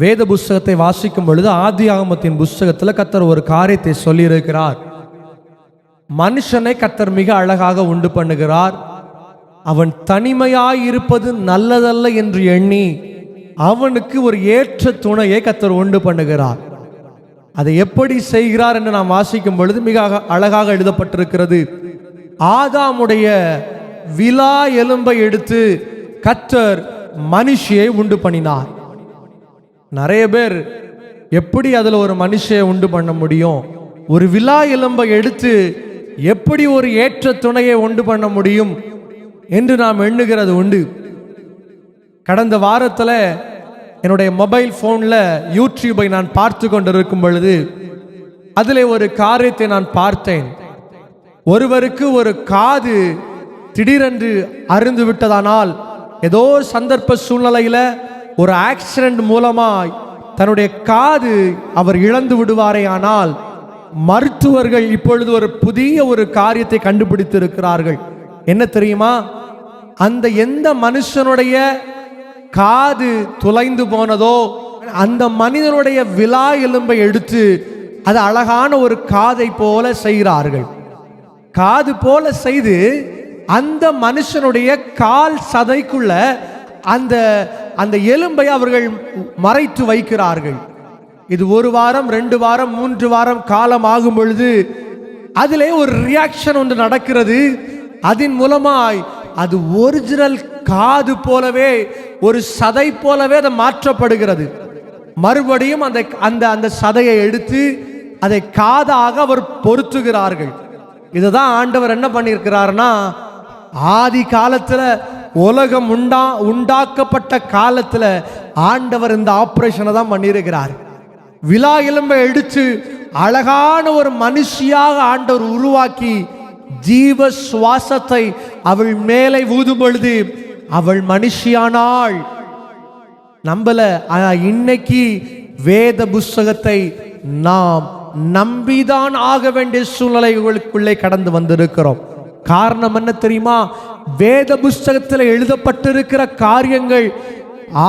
வேத புஸ்தகத்தை வாசிக்கும் பொழுது ஆதியாகமத்தின் புஸ்தகத்தில் கர்த்தர் ஒரு காரியத்தை சொல்லியிருக்கிறார். மனுஷனை கர்த்தர் மிக அழகாக உண்டு பண்ணுகிறார். அவன் தனிமையாய் இருப்பது நல்லதல்ல என்று எண்ணி அவனுக்கு ஒரு ஏற்ற துணையை கர்த்தர் உண்டு பண்ணுகிறார். அதை எப்படி செய்கிறார் என்று நாம் வாசிக்கும் பொழுது மிக அழகாக எழுதப்பட்டிருக்கிறது. ஆதாமுடைய விலா எலும்பை எடுத்து கர்த்தர் மனுஷியை உண்டு பண்ணினார். நிறைய பேர் எப்படி அதில் ஒரு மனுஷியை உண்டு பண்ண முடியும், ஒரு விலா எலும்பை எடுத்து எப்படி ஒரு ஏற்ற துணையை உண்டு பண்ண முடியும் என்று நாம் எண்ணுகிறது உண்டு. கடந்த வாரத்தில் என்னுடைய மொபைல் ஃபோனில் யூடியூபை நான் பார்த்து கொண்டிருக்கும் பொழுது அதில் ஒரு காரியத்தை நான் பார்த்தேன். ஒருவருக்கு ஒரு காது திடீரென்று அருந்து விட்டதானால், ஏதோ சந்தர்ப்ப சூழ்நிலையில் ஒரு ஆக்சிடென்ட் மூலமாய் தன்னுடைய காது அவர் இழந்து விடுவாரே. ஆனால் மருத்துவர்கள் இப்பொழுது ஒரு புதிய ஒரு காரியத்தை கண்டுபிடித்திருக்கிறார்கள். என்ன தெரியுமா? அந்த எந்த மனுஷனுடைய காது துளைந்து போனதோ அந்த மனிதனுடைய விலா எலும்பை எடுத்து அது அழகான ஒரு காதை போல செய்கிறார்கள். காது போல செய்து அந்த மனுஷனுடைய கால் சதைக்குள்ள அந்த அந்த எலும்பை அவர்கள் மறைத்து வைக்கிறார்கள். இது 1 வாரம் 2 வாரம் 3 வாரம் காலம் ஆகும் பொழுது அதிலே ஒரு ரியாக்ஷன் ஒன்று நடக்கிறது. அதன் மூலமாய் அது ஒரிஜினல் காது போலவே, ஒரு சதை போலவே அது மாற்றப்படுகிறது. மறுபடியும் அந்த அந்த அந்த சதையை எடுத்து அதை காதாக அவர் பொருத்துகிறார்கள். இதுதான் ஆண்டவர் என்ன பண்ணியிருக்கிறார்னா, ஆதி காலத்துல உலகம் உண்டாக்கப்பட்ட காலத்துல ஆண்டவர் இந்த ஆபரேஷனை தான் பண்ணியிருக்கிறார். விலா எலும்பை எடுத்து அழகான ஒரு மனுஷியாக ஆண்டவர் உருவாக்கி ஜீவ சுவாசத்தை அவள் மேலே ஊதும் பொழுது அவள் மனுஷியானாள். நம்பல. இன்னைக்கு வேத புஸ்தகத்தை நாம் நம்பிதான் ஆக வேண்டிய சூழ்நிலைகளுக்குள்ளே கடந்து வந்திருக்கிறோம். காரணம் என்ன தெரியுமா? வேத புஸ்தகத்தில் எழுதப்பட்டிருக்கிற காரியங்கள்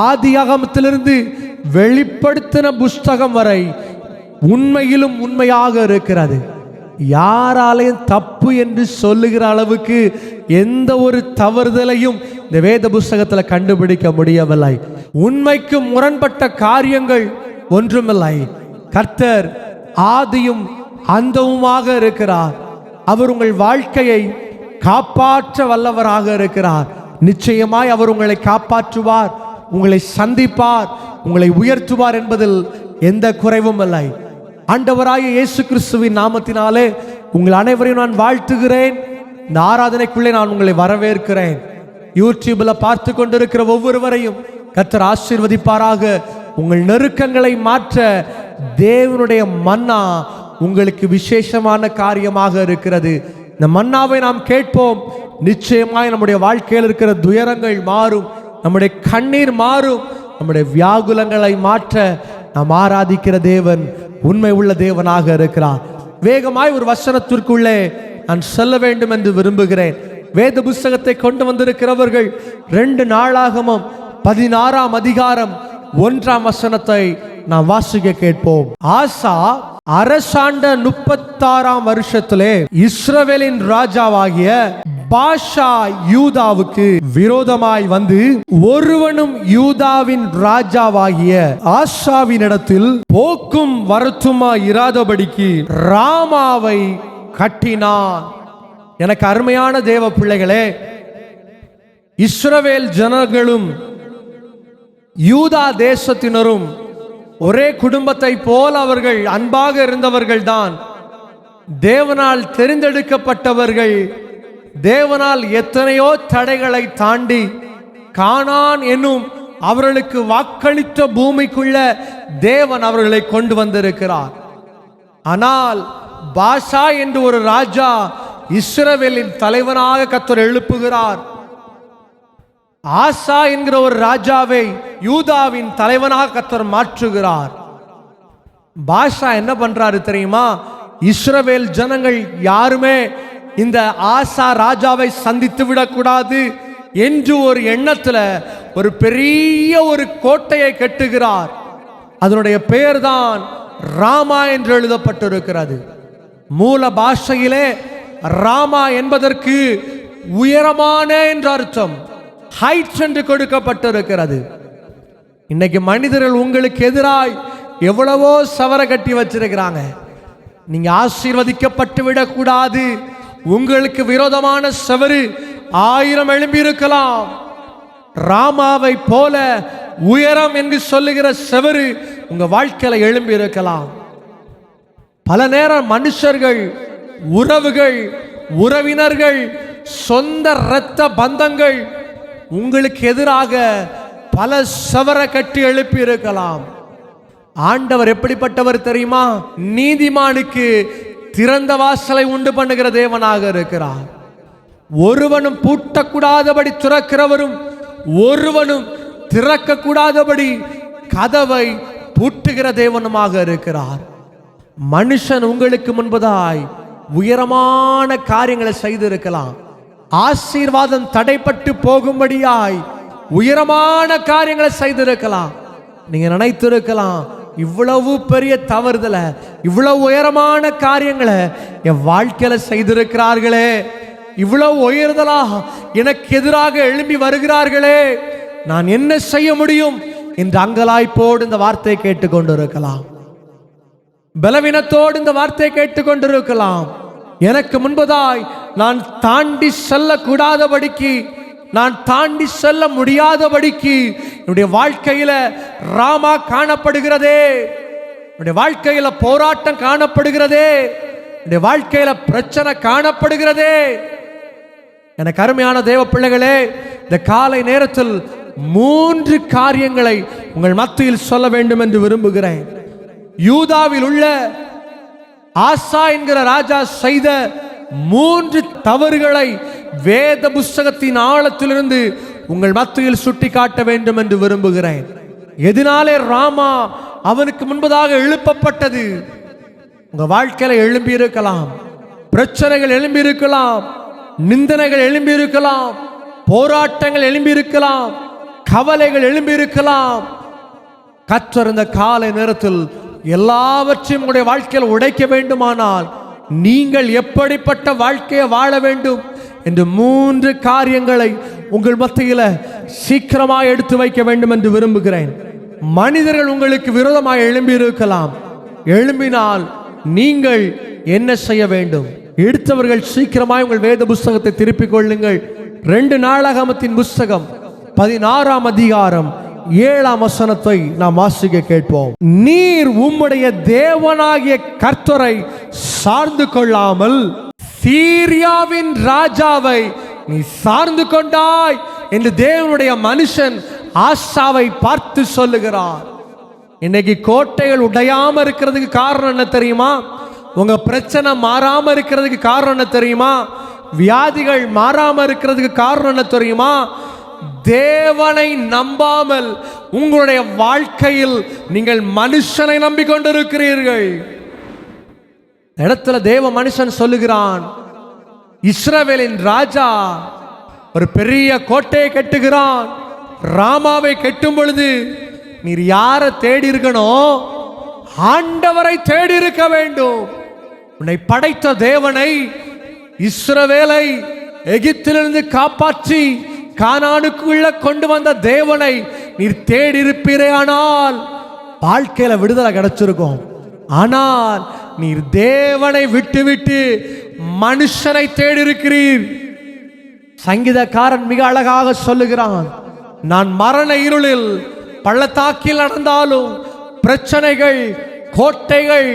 ஆதியாகமத்திலிருந்து வெளிப்படுத்தின புஸ்தகம் வரை உண்மையிலும் உண்மையாக இருக்கிறது. யாராலையும் தப்பு என்று சொல்லுகிற அளவுக்கு எந்த ஒரு தவறுதலையும் இந்த வேத புஸ்தகத்தில் கண்டுபிடிக்க முடியவில்லை. உண்மைக்கு முரண்பட்ட காரியங்கள் ஒன்றுமில்லை. கர்த்தர் ஆதியும் அந்தவுமாக இருக்கிறார். அவர் உங்கள் வாழ்க்கையை காப்பாற்ற வல்லவராக இருக்கிறார். நிச்சயமாய் அவர் உங்களை காப்பாற்றுவார், உங்களை சந்திப்பார், உங்களை உயர்த்துவார் என்பதில் எந்த குறைவும் இல்லை. ஆண்டவராகிய இயேசு கிறிஸ்துவின் நாமத்தினாலே உங்கள் அனைவரையும் நான் வாழ்த்துகிறேன். இந்த ஆராதனைக்குள்ளே நான் உங்களை வரவேற்கிறேன். யூடியூப்ல பார்த்து கொண்டிருக்கிற ஒவ்வொருவரையும் கர்த்தர் ஆசீர்வதிப்பாராக. உங்கள் நெருக்கங்களை மாற்ற தேவனுடைய மன்னா உங்களுக்கு விசேஷமான காரியமாக இருக்கிறது. இந்த மன்னாவை நாம் கேட்போம். நிச்சயமாய் நம்முடைய வாழ்க்கையில் இருக்கிற துயரங்கள் மாறும், நம்முடைய கண்ணீர் மாறும், நம்முடைய வியாகுலங்களை மாற்ற நாம் ஆராதிக்கிற தேவன் உண்மை உள்ள தேவனாக இருக்கிறார். வேகமாய் ஒரு வசனத்திற்குள்ளே நான் செல்ல வேண்டும் என்று விரும்புகிறேன். வேத புஸ்தகத்தை கொண்டு வந்திருக்கிறவர்கள் 2 நாளாகமம் 16ஆம் அதிகாரம் 1ஆம் வசனத்தை நாம் வாசிக்க கேட்போம். ஆசா அரசாண்ட 36ஆம் வருஷத்திலே இஸ்ரவேலின் ராஜாவாகிய பாஷா யூதாவுக்கு விரோதமாய் வந்து ஒருவனும் யூதாவின் ராஜாவாகிய ஆசாவினிடத்தில் போக்கும் வரத்துமாய் இராதபடிக்கு ராமாவை கட்டினான். எனக்கு அருமையான தேவ பிள்ளைகளே, இஸ்ரவேல் ஜனங்களும் யூதா தேசத்தினரும் ஒரே குடும்பத்தை போல் அவர்கள் அன்பாக இருந்தவர்கள் தான். தேவனால் தெரிந்தெடுக்கப்பட்டவர்கள். தேவனால் எத்தனையோ தடைகளை தாண்டி கானான் என்னும் அவர்களுக்கு வாக்களித்த பூமிக்குள்ள தேவன் அவர்களை கொண்டு வந்திருக்கிறார். ஆனால் பாஷா என்று ஒரு ராஜா இஸ்ரவேலின் தலைவனாக கர்த்தர் எழுப்புகிறார். ஆசா என்கிற ஒரு ராஜாவை யூதாவின் தலைவனாக கர்த்தர் மாற்றுகிறார். பாஷா என்ன பண்றாரு தெரியுமா? இஸ்ரவேல் ஜனங்கள் யாருமே இந்த ஆசா ராஜாவை சந்தித்து விடக்கூடாது என்று ஒரு எண்ணத்துல ஒரு பெரிய ஒரு கோட்டையை கட்டுகிறார். அதனுடைய பெயர்தான் ராமா என்று எழுதப்பட்டிருக்கிறது. மூல பாஷையிலே ராமா என்பதற்கு உயரமான என்ற அர்த்தம், ஹைட்ஸ் என்று கொடுக்கப்பட்டிருக்கிறது. இன்னைக்கு மனிதர்கள் உங்களுக்கு எதிராய் எவ்வளவோ சவர கட்டி வச்சிருக்கிறாங்க. நீங்க ஆசீர்வதிக்கப்பட்டு விடக்கூடாது, உங்களுக்கு விரோதமான சவறு 1000 எழும்பி இருக்கலாம். ராமாவை போல உயரம் என்று சொல்லுகிற செவரு உங்க வாழ்க்கையில எழும்பி இருக்கலாம். பல நேரம் மனுஷர்கள், உறவுகள், உறவினர்கள், சொந்த இரத்த பந்தங்கள் உங்களுக்கு எதிராக பல சவர கட்டி எழுப்பி இருக்கலாம். ஆண்டவர் எப்படிப்பட்டவர் தெரியுமா? நீதிமானுக்கு திறந்த வாசலை உண்டு பண்ணுகிற தேவனாக இருக்கிறார். ஒருவனும் பூட்டக்கூடாதபடி திறக்கிறவரும் ஒருவனும் திறக்க கூடாதபடி கதவை பூட்டுகிற தேவனுமாக இருக்கிறார். மனுஷன் உங்களுக்கு முன்பதாய் உயரமான காரியங்களை செய்திருக்கலாம். ஆசீர்வாதம் தடைப்பட்டு போகும்படியாய் உயரமான காரியங்களை செய்திருக்கலாம். நீங்க நினைத்திருக்கலாம், இவ்வளவு பெரிய தவறுதல, இவ்வளவு உயரமான காரியங்களை என் வாழ்க்கையில செய்திருக்கிறார்களே, இவ்வளவு உயர்தலா எனக்கு எதிராக எழும்பி வருகிறார்களே, நான் என்ன செய்ய முடியும் என்று அங்கலாய்ப்போடு இந்த வார்த்தையை கேட்டுக்கொண்டிருக்கலாம். பலவீனத்தோடு இந்த வார்த்தையை கேட்டுக்கொண்டிருக்கலாம். எனக்கு முன்பதாய் நான் தாண்டி செல்லக்கூடாதபடிக்கு, நான் தாண்டி செல்ல முடியாதபடிக்கு என்னுடைய வாழ்க்கையில ராமா காணப்படுகிறதே, என்னுடைய வாழ்க்கையில போராட்டம் காணப்படுகிறதே, என்னுடைய வாழ்க்கையில பிரச்சனை காணப்படுகிறதே. எனக்கு அருமையான தேவ பிள்ளைகளே, இந்த காலை நேரத்தில் 3 காரியங்களை உங்கள் மத்தியில் சொல்ல வேண்டும் என்று விரும்புகிறேன். யூதாவில் உள்ள ஆசா என்கிற ராஜா செய்த 3 தவறுகளை வேத புஸ்தகத்தின் ஆழத்திலிருந்து உங்கள் மத்தியில் சுட்டி காட்ட வேண்டும் என்று விரும்புகிறேன். எதனாலே ராமா அவனுக்கு முன்பதாக எழுப்பப்பட்டது? உங்க வாழ்க்கையில எழும்பி இருக்கலாம், பிரச்சனைகள் எழும்பி இருக்கலாம், நிந்தனைகள் எழும்பி இருக்கலாம், போராட்டங்கள் எழும்பி இருக்கலாம், கவலைகள் எழும்பி இருக்கலாம். கர்த்தர் இந்த காலை நேரத்தில் எல்லாவற்றையும் உங்களுடைய வாழ்க்கையில் உடைக்க வேண்டுமானால் நீங்கள் எப்படிப்பட்ட வாழ்க்கையை வாழ வேண்டும் என்று 3 காரியங்களை உங்கள் மத்தியில் சீக்கிரமாக எடுத்து வைக்க வேண்டும் என்று விரும்புகிறேன். மனிதர்கள் உங்களுக்கு விரோதமாக எழும்பி இருக்கலாம். எழும்பினால் நீங்கள் என்ன செய்ய வேண்டும்? எடுத்தவர்கள் சீக்கிரமாய் உங்கள் வேத புஸ்தகத்தை திருப்பிக் கொள்ளுங்கள். 2 நாளாகமத்தின் புஸ்தகம் 16ஆம் அதிகாரம் 7ஆம் வசனத்தை நாம் வாசிக்க கேட்போம். நீர் உம்முடைய தேவனாகிய கர்த்தரை சார்ந்து கொள்ளாமல் சீரியாவின் ராஜாவை நீ சார்ந்து கொண்டாய் என்று தேவனுடைய மனுஷன் ஆசாவை பார்த்து சொல்லுகிறார். இன்னைக்கு கோட்டைகள் உடையாம இருக்கிறதுக்கு காரணம் என்ன தெரியுமா? உங்க பிரச்சனை மாறாம இருக்கிறதுக்கு காரணம் என்ன தெரியுமா? வியாதிகள் மாறாம இருக்கிறதுக்கு காரணம் என்ன தெரியுமா? தேவனை நம்பாமல் உங்களுடைய வாழ்க்கையில் நீங்கள் மனுஷனை நம்பிக்கொண்டிருக்கிறீர்கள். இடத்துல தேவ மனுஷன் சொல்லுகிறான், இஸ்ரவேலின் ராஜா ஒரு பெரிய கோட்டையை கட்டுகிறான். ராமாவை கட்டும் பொழுது நீர் யாரை தேடி இருக்கணும்? ஆண்டவரை தேடி இருக்க வேண்டும். உன்னை படைத்த தேவனை, இஸ்ரவேலை எகிப்திலிருந்து காப்பாற்றி கானானுக்குள்ள கொண்டு வந்த தேவனை நீர் தேடி இருப்பீரே, ஆனால் வாழ்க்கையில விடுதலை கிடைச்சிருக்கும். ஆனால் நீர் தேவனை விட்டு விட்டு மனுஷனை தேடி இருக்கிறீர். சங்கீதக்காரன் மிக அழகாக சொல்லுகிறான், நான் மரண இருளில் பள்ளத்தாக்கில் நடந்தாலும், பிரச்சனைகள், கோட்டைகள்,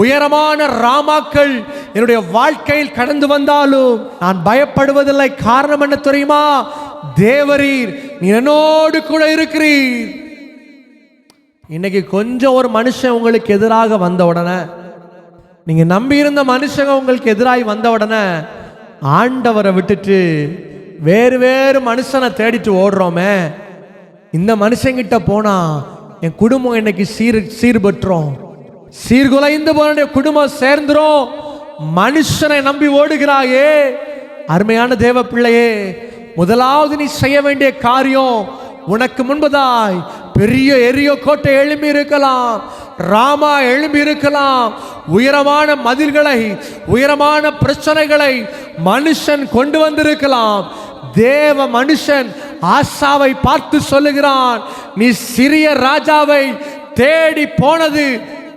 உயரமான ராமாக்கள் என்னுடைய வாழ்க்கையில் கடந்து வந்தாலும் நான் பயப்படுவதில்லை. காரணம் என்ன தெரியுமா? தேவரீர் நீ என்னோடு கூட இருக்கிறீர். இன்னைக்கு கொஞ்சம் ஒரு மனுஷன் உங்களுக்கு எதிராக வந்த உடனே, நீங்க நம்பி இருந்த மனுஷங்க உங்களுக்கு எதிராக வந்த உடனே ஆண்டவரை விட்டுட்டு வேறு வேறு மனுஷனை தேடிட்டு ஓடுறோமே. இந்த மனுஷங்கிட்ட போனா என் குடும்பம் இன்னைக்கு சீர்பற்றோம், சீர்குலைந்து போன குடும்பம் சேர்ந்துரும். மனுஷனை நம்பி ஓடுகிறாயே. அருமையான தேவ பிள்ளையே, முதலாவது நீ செய்ய வேண்டிய காரியம், உனக்கு முன்பதாய் பெரிய எரியோ கோட்டை எழும்பி இருக்கலாம், ராமா எழும்பி இருக்கலாம். உயரமான மதில்களை, உயரமான பிரச்சனைகளை மனுஷன் கொண்டு வந்திருக்கலாம். தேவ மனுஷன் ஆசாவை பார்த்து சொல்லுகிறான், நீ சிறிய ராஜாவை தேடி போனது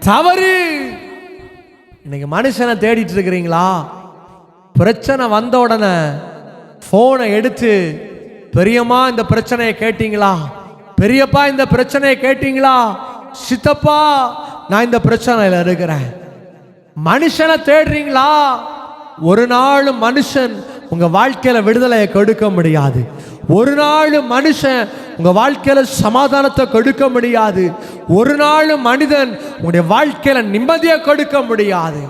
தவறு. இன்னைக்கு மனுஷனை தேடிட்டு இருக்கிறீங்களா? பிரச்சனை வந்த உடனே போனை எடுத்து, பெரியம்மா இந்த பிரச்சனையை கேட்டீங்களா? பெரியப்பா இந்த பிரச்சனையை கேட்டீங்களா? சித்தப்பா நான் இந்த பிரச்சனையில இருக்கிறேன். மனுஷனை தேடுறீங்களா? ஒரு நாள் மனுஷன் உங்க வாழ்க்கையில விடுதலையை கொடுக்க முடியாது. ஒரு நாள் மனுஷன் உங்க வாழ்க்கையில சமாதானத்தை கொடுக்க முடியாது. ஒரு நாள் மனிதன் உங்களுடைய வாழ்க்கையில நிம்மதியை கொடுக்க முடியாது.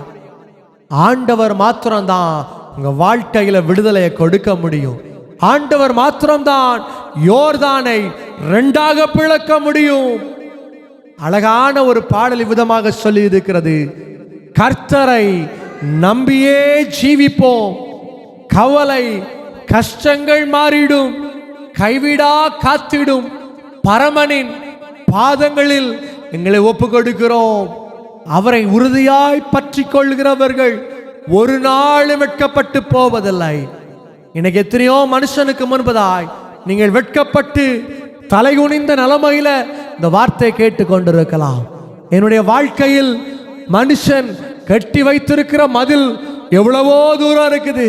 ஆண்டவர் மாத்திரம்தான் உங்க வாழ்க்கையில விடுதலையை கொடுக்க முடியும். ஆண்டவர் மாத்திரம்தான் யோர்தானை இரண்டாக பிளக்க முடியும். அழகான ஒரு பாடல் விதமாக சொல்லி இருக்கிறது, கர்த்தரை நம்பியே ஜீவிப்போம், கவலை கஷ்டங்கள் மாறிடும், கைவிடா காத்திடும் பரமனின் பாதங்களில் எங்களை ஒப்பு கொடுக்கிறோம். அவரை உறுதியாய் பற்றி கொள்கிறவர்கள் ஒரு நாளும் வெட்கப்பட்டு போவதில்லை. இன்னைக்கு எத்தனையோ மனுஷனுக்கு முன்பதாய் நீங்கள் வெட்கப்பட்டு தலைகுனிந்த நிலைமையில இந்த வார்த்தை கேட்டு கொண்டிருக்கலாம். என்னுடைய வாழ்க்கையில் மனுஷன் கட்டி வைத்திருக்கிற மதில் எவ்வளவோ தூரம் இருக்குது.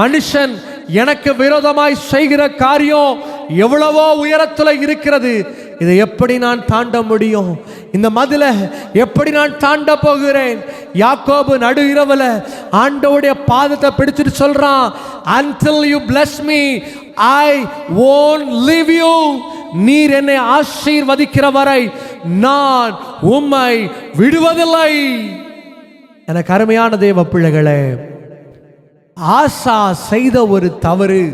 மனுஷன் எனக்கு விரோதமாய் செய்கிற காரியம் எவ்வளவோ உயரத்தில் இருக்கிறது. இதை எப்படி நான் தாண்ட முடியும்? இந்த மதிலை எப்படி நான் தாண்ட போகிறேன்? யாக்கோபு நடு இரவுல ஆண்டவருடைய பாதத்தை பிடிச்சிட்டு சொல்றான், until you bless me I won't leave you. நீர் என்னை ஆசீர்வதிக்கிற வரை நான் உம்மை விடுவதில்லை. எனக்கு அருமையான தேவ பிள்ளைகளே, ஆசா செய்த ஒரு தவறு.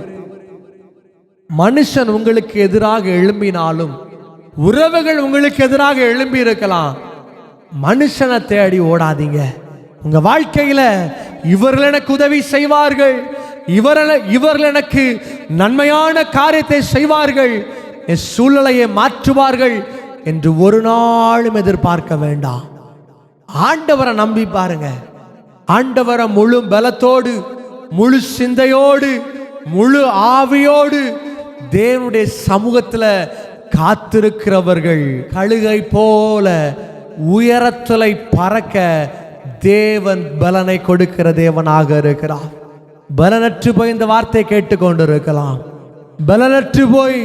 மனுஷன் உங்களுக்கு எதிராக எழும்பினாலும், உறவுகள் உங்களுக்கு எதிராக எழும்பி இருக்கலாம், மனுஷனை தேடி ஓடாதீங்க. உங்க வாழ்க்கையில இவர்கள் எனக்கு உதவி செய்வார்கள், இவர்கள் எனக்கு நன்மையான காரியத்தை செய்வார்கள், என் சூழ்நிலையை மாற்றுவார்கள் என்று ஒரு நாளும் எதிர்பார்க்க வேண்டாம். ஆண்டவரை நம்பி பாருங்க. ஆண்டவரை முழு பலத்தோடு, முழு சிந்தையோடு, முழு ஆவியோடு தேவனுடைய சமூகத்துல காத்திருக்கிறவர்கள் கழுகை போல உயரத்துல பறக்க தேவன் பலனை கொடுக்கிற தேவனாக இருக்கிறார். பலனற்று போய் இந்த வார்த்தை கேட்டுக்கொண்டிருக்கலாம். பலனற்று போய்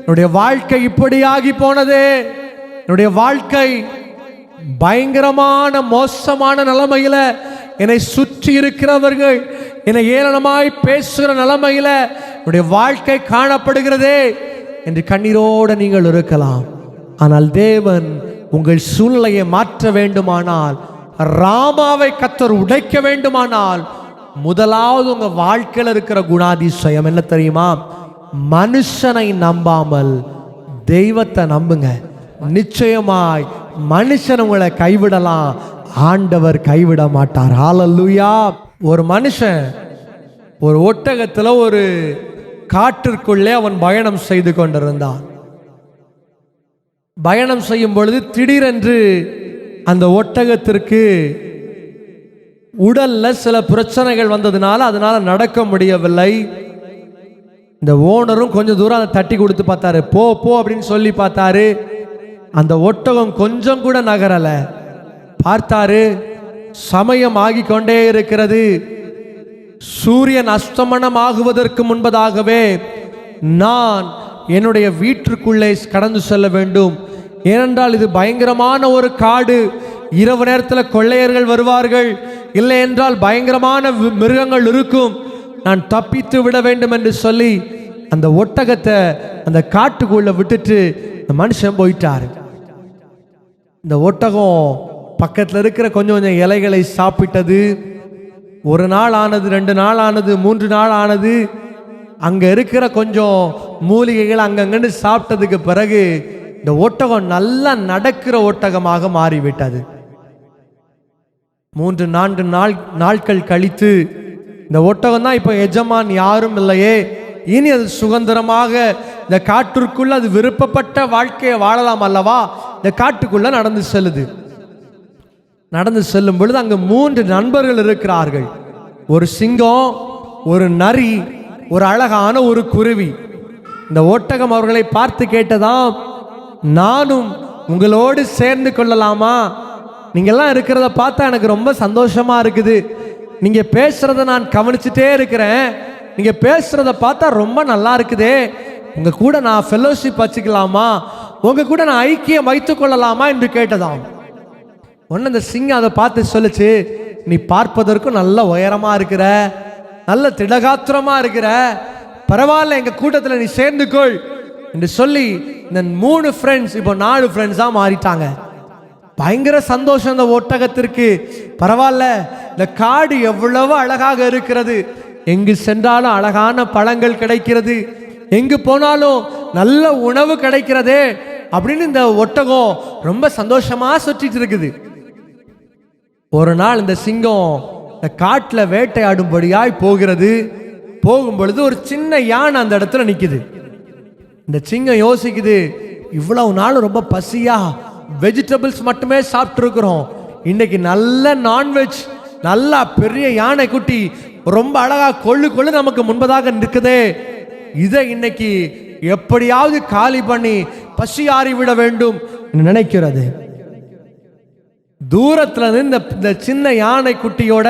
என்னுடைய வாழ்க்கை இப்படியாகி போனதே, என்னுடைய வாழ்க்கை பயங்கரமான மோசமான நிலைமையில என்னை சுற்றி இருக்கிறவர்கள் என்னை ஏளனமாய் பேசுகிற நிலைமையில என்னுடைய வாழ்க்கை காணப்படுகிறதே என்று கண்ணீரோடு நீங்கள் இருக்கலாம். ஆனால் தேவன் உங்கள் சூழ்நிலையை மாற்ற வேண்டுமானால், ராமாவை கர்த்தர் உடைக்க வேண்டுமானால், முதலாவது உங்க வாழ்க்கையில் இருக்கிற குணாதிசயம் என்ன தெரியுமா? மனுஷனை நம்பாமல் தெய்வத்தை நம்புங்க. நிச்சயமாய் மனுஷன் உங்களை கைவிடலாம், ஆண்டவர் கைவிட மாட்டார். ஹல்லேலூயா. ஒரு மனுஷன் ஒரு ஒட்டகத்தில் ஒரு காட்டிற்குள்ளே அவன் பயணம் செய்து கொண்டிருந்தான். பயணம் செய்யும் பொழுது திடீரென்று அந்த ஒட்டகத்திற்கு உடல்ல சில பிரச்சனைகள் வந்ததுனால அதனால நடக்க முடியவில்லை. இந்த ஓனரும் கொஞ்சம் தூரம் அதை தட்டி கொடுத்து பார்த்தாரு, போ போ அப்படின்னு சொல்லி பார்த்தாரு. அந்த ஒட்டகம் கொஞ்சம் கூட நகரல. பார்த்தாரு, சமயம் ஆகிக் கொண்டே இருக்கிறது. சூரியன் அஸ்தமனம் ஆகுவதற்கு முன்பதாகவே நான் என்னுடைய வீட்டிற்குள்ளே கடந்து செல்ல வேண்டும். ஏனென்றால் இது பயங்கரமான ஒரு காடு. இரவு நேரத்தில் கொள்ளையர்கள் வருவார்கள், இல்லை என்றால் பயங்கரமான மிருகங்கள் இருக்கும். நான் தப்பித்து விட வேண்டும் என்று சொல்லி அந்த ஒட்டகத்தை அந்த காட்டுக்குள்ள விட்டுட்டு இந்த மனுஷன் போயிட்டாரு. இந்த ஒட்டகம் பக்கத்தில் இருக்கிற கொஞ்சம் கொஞ்சம் இலைகளை சாப்பிட்டது. ஒரு நாள் ஆனது, 2 நாள் ஆனது, 3 நாள் ஆனது. அங்க இருக்கிற கொஞ்சம் மூலிகைகள் அங்கங்கன்னு சாப்பிட்டதுக்கு பிறகு இந்த ஒட்டகம் நல்லா நடக்கிற ஒட்டகமாக மாறிவிட்டது. 3-4 நாட்கள் கழித்து இந்த ஒட்டகம் தான் இப்போ எஜமான் யாரும் இல்லையே, இனி அது சுதந்திரமாக இந்த காட்டிற்குள்ள அது விருப்பப்பட்ட வாழ்க்கையை வாழலாம் அல்லவா. இந்த காட்டுக்குள்ள நடந்து செல்லுது. நடந்து செல்லும் பொழுது அங்கு 3 நண்பர்கள் இருக்கிறார்கள். ஒரு சிங்கம், ஒரு நரி, ஒரு அழகான ஒரு குருவி. இந்த ஒட்டகம் அவர்களை பார்த்து கேட்டதாம், நானும் உங்களோடு சேர்ந்து கொள்ளலாமா? நீங்கெல்லாம் இருக்கிறத பார்த்தா எனக்கு ரொம்ப சந்தோஷமா இருக்குது. நீங்க பேசுறத நான் கவனிச்சுட்டே இருக்கிறேன். நீங்க பேசுறத பார்த்தா ரொம்ப நல்லா இருக்குதே. உங்க கூட நான் ஃபெல்லோஷிப் வச்சுக்கலாமா? உங்க கூட நான் ஐக்கியம் வைத்துக் கொள்ளலாமா என்று கேட்டதாம். ஒன்னு இந்த சிங்கம் அதை பார்த்து சொல்லுச்சு, நீ பார்ப்பதற்கும் நல்ல உயரமா இருக்கிற, நல்ல திடகாத்திரமா இருக்கிற, பரவாயில்ல எங்க கூட்டத்தில் நீ சேர்ந்துக்கொள் என்று சொல்லி இந்த 3 ஃப்ரெண்ட்ஸ் இப்போ 4 ஃப்ரெண்ட்ஸா மாறிட்டாங்க. பயங்கர சந்தோஷம் இந்த ஒட்டகத்திற்கு. பரவாயில்ல, இந்த காடு எவ்வளவு அழகாக இருக்கிறது, எங்கு சென்றாலும் அழகான பழங்கள் கிடைக்கிறது, எங்கு போனாலும் நல்ல உணவு கிடைக்கிறதே அப்படின்னு இந்த ஒட்டகம் ரொம்ப சந்தோஷமா சுற்றிட்டு இருக்குது. ஒரு நாள் இந்த சிங்கம் இந்த காட்டில் வேட்டையாடும்படியாய் போகிறது. போகும் பொழுது ஒரு சின்ன யானை அந்த இடத்துல நிக்குது. இந்த சிங்கம் யோசிக்குது, இவ்வளவு நாள் ரொம்ப பசியா வெஜிடபிள்ஸ் மட்டுமே சாப்பிட்டு இருக்கிறோம், இன்னைக்கு நல்ல நான்வெஜ், நல்லா பெரிய யானை குட்டி ரொம்ப அழகா கொள்ளு நமக்கு முன்பதாக நிற்குதே, இதை இன்னைக்கு எப்படியாவது காலி பண்ணி பசியாறி விட வேண்டும் நினைக்கிறது. தூரத்துல இருந்து இந்த சின்ன யானை குட்டியோட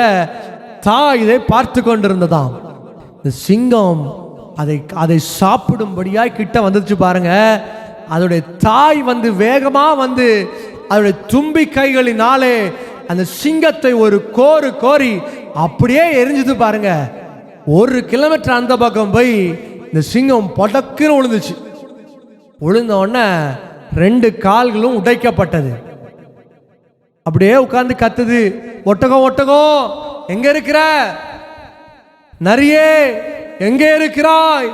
தாய் இதை பார்த்து கொண்டிருந்ததாம். இந்த சிங்கம் அதை சாப்பிடும்படியாய் கிட்ட வந்துச்சு பாருங்க. அதோடைய தாய் வந்து வேகமா வந்து அதோடைய தும்பி கைகளினாலே அந்த சிங்கத்தை ஒரு கோரி அப்படியே எரிஞ்சுது பாருங்க. 1 கிலோமீட்டர் அந்த பக்கம் போய் இந்த சிங்கம் படக்குன்னு விழுந்துச்சு. விழுந்த உடனே 2 கால்களும் உடைக்கப்பட்டது. அப்படியே உட்கார்ந்து கத்துது, ஒட்டகம் ஒட்டகம் எங்க இருக்கிற, நரியே எங்கே இருக்கிறாய்,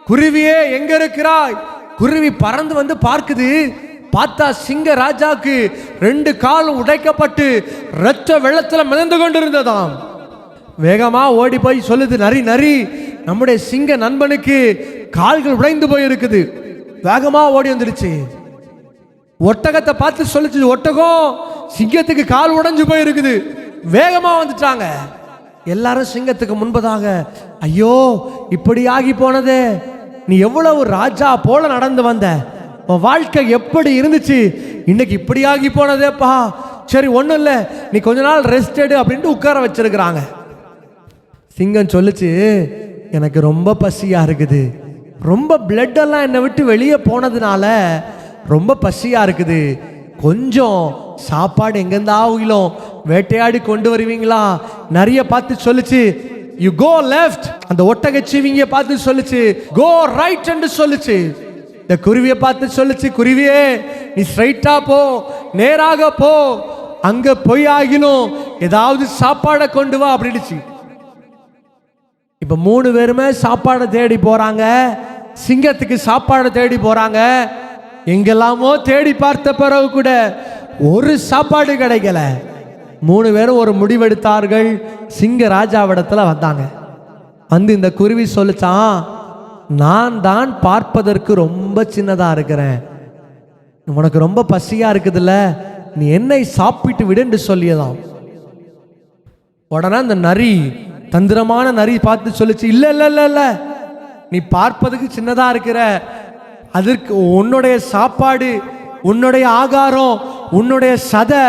குருவியே எங்க இருக்கிறாய். குருவி பறந்து வந்து பார்க்குது. பார்த்தா சிங்க ராஜாக்கு 2 காலும் உடைக்கப்பட்டு இரத்த வெள்ளத்துல மிதந்து கொண்டிருந்ததாம். வேகமா ஓடி போய் சொல்லுது, நரி நம்முடைய சிங்க நண்பனுக்கு கால்கள் உடைந்து போய் இருக்குது. வேகமா ஓடி வந்துடுச்சு. ஒட்டகத்தை பார்த்து சொல்லுச்சு, ஒட்டகம் சிங்கத்துக்கு கால் உடைஞ்சு போயிருக்குது. வேகமா வந்துட்டாங்க எல்லாரும் சிங்கத்துக்கு முன்பதாக. ஐயோ இப்படி ஆகி போனதே, நீ எவ்வளவு ராஜா போல நடந்து வந்த, உன் வாழ்க்கை எப்படி இருந்துச்சு, இன்னைக்கு இப்படி ஆகி போனதேப்பா. சரி ஒன்றும் இல்லை, நீ கொஞ்ச நாள் ரெஸ்ட் எடு அப்படின்ட்டு உட்கார வச்சிருக்கிறாங்க. சிங்கம் சொல்லுச்சு, எனக்கு ரொம்ப பசியா இருக்குது, ரொம்ப பிளட் எல்லாம் என்னை விட்டு வெளியே போனதுனால ரொம்ப பசியா இருக்குது, கொஞ்சம் சாப்பாடு எங்கெந்தாவிலும் வேட்டையாடி கொண்டு வருவீங்களா? நிறைய பார்த்து சொல்லுச்சு, யூ கோ லெஃப்ட். அந்த ஒட்டகச்சிவிங்க பார்த்து சொல்லுச்சு, கோ ரைட் என்று சொல்லுச்சு. இந்த குருவியை பார்த்து சொல்லுச்சு, குருவியே நீ ஸ்ட்ரைட்டா போ, நேராக போ, அங்க போய் ஆகிலும் ஏதாவது சாப்பாடை கொண்டு வா அப்படின்னுச்சு. இப்ப 3 பேருமே சாப்பாடை தேடி போறாங்க. சிங்கத்துக்கு சாப்பாடை தேடி போறாங்க. எங்கெல்லாமோ தேடி பார்த்த பிறகு கூட ஒரு சாப்பாடு கிடைக்கல. 3 பேரும் ஒரு முடிவெடுத்தார்கள். சிங்க ராஜாவிடத்துல வந்தாங்க. வந்து இந்த குருவி சொல்லிச்சான், நான் தான் பார்ப்பதற்கு ரொம்ப சின்னதா இருக்கிறேன், உனக்கு ரொம்ப பசியா இருக்குதுல்ல, நீ என்னை சாப்பிட்டு விடு என்று சொல்லியதாம். உடனே அந்த நரி, தந்திரமான நரி பார்த்து சொல்லிச்சு, இல்ல இல்ல இல்ல இல்ல, நீ பார்ப்பதுக்கு சின்னதா இருக்கிற, அதற்கு உன்னுடைய சாப்பாடு, உன்னுடைய ஆகாரம், உன்னுடைய சதை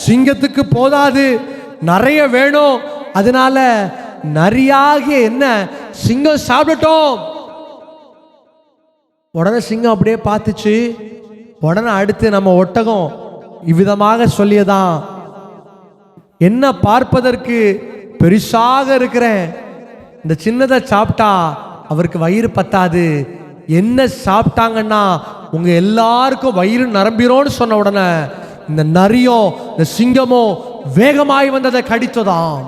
சிங்கத்துக்கு போதாது, நிறைய வேணும். அதனால நரியாகிய என்ன சிங்கம் சாப்பிடட்டும். உடனே சிங்கம் அப்படியே பார்த்துச்சு. உடனே அடுத்து நம்ம ஒட்டகம் இவ்விதமாக சொல்லியதான், என்ன பார்ப்பதற்கு பெருசாக இருக்கிறேன், இந்த சின்னதை சாப்பிட்டா அவருக்கு வயிறு பத்தாது, என்ன சாப்பிட்டாங்கன்னா உங்க எல்லாருக்கும் வயிறு நிரம்பிரோன்னு சொன்ன உடனே இந்த நரியும் இந்த சிங்கமும் வேகமாய் வந்ததை கடித்ததாம்.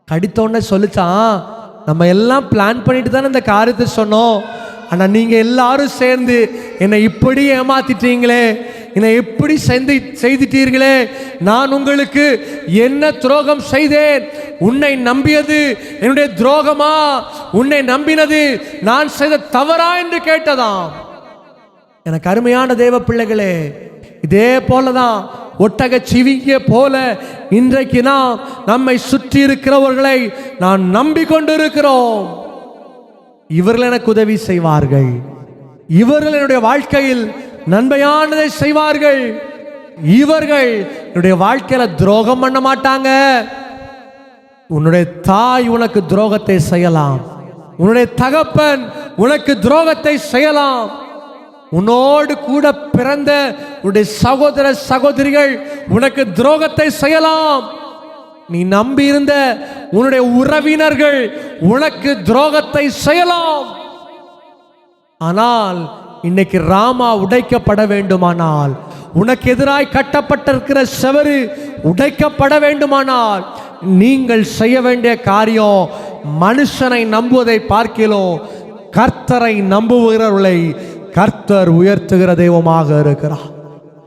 கடித்தோடனே சொல்லிச்சான், நம்ம எல்லாம் பிளான் பண்ணிட்டு தானே இந்த காரியத்தை சொன்னோம், ஆனா நீங்க எல்லாரும் சேர்ந்து என்னை இப்படி ஏமாத்திட்டீங்களே, என்னை எப்படி செய்துட்டீர்களே, நான் உங்களுக்கு என்ன துரோகம் செய்தேன், உன்னை நம்பியது என்னுடைய துரோகமா, உன்னை நம்பினது நான் செய்த தவறா என்று கேட்டதாம். எனக்கு அருமையான தேவ பிள்ளைகளே, இதே போலதான் ஒட்டக சிவிங்கிய போல இன்றைக்கு நாம் நம்மை சுற்றி இருக்கிறவர்களை நான் நம்பிக்கொண்டிருக்கிறோம். இவர்கள் எனக்கு உதவி செய்வார்கள், இவர்கள் என்னுடைய வாழ்க்கையில் நன்மையானதை செய்வார்கள், இவர்கள் என்னுடைய வாழ்க்கையில துரோகம் பண்ண மாட்டாங்க. உன்னுடைய தாய் உனக்கு துரோகத்தை செய்யலாம், உன்னுடைய தகப்பன் உனக்கு துரோகத்தை செய்யலாம், உன்னோடு கூட பிறந்த உன்னுடைய சகோதர சகோதரிகள் உனக்கு துரோகத்தை செய்யலாம், நீ நம்பி இருந்த உன்னுடைய உறவினர்கள் உனக்கு துரோகத்தை செய்யலாம். ஆனால் இன்னைக்கு ராமா உடைக்கப்பட வேண்டுமானால், உனக்கு எதிராய் கட்டப்பட்டிருக்கிற செவரு உடைக்கப்பட வேண்டுமானால், நீங்கள் செய்ய வேண்டிய காரியம் மனுஷனை நம்புவதை பார்க்கிறோம், கர்த்தரை நம்புகிறவர்களை கர்த்தர் உயர்த்துகிற தெய்வமாக இருக்கிறார்.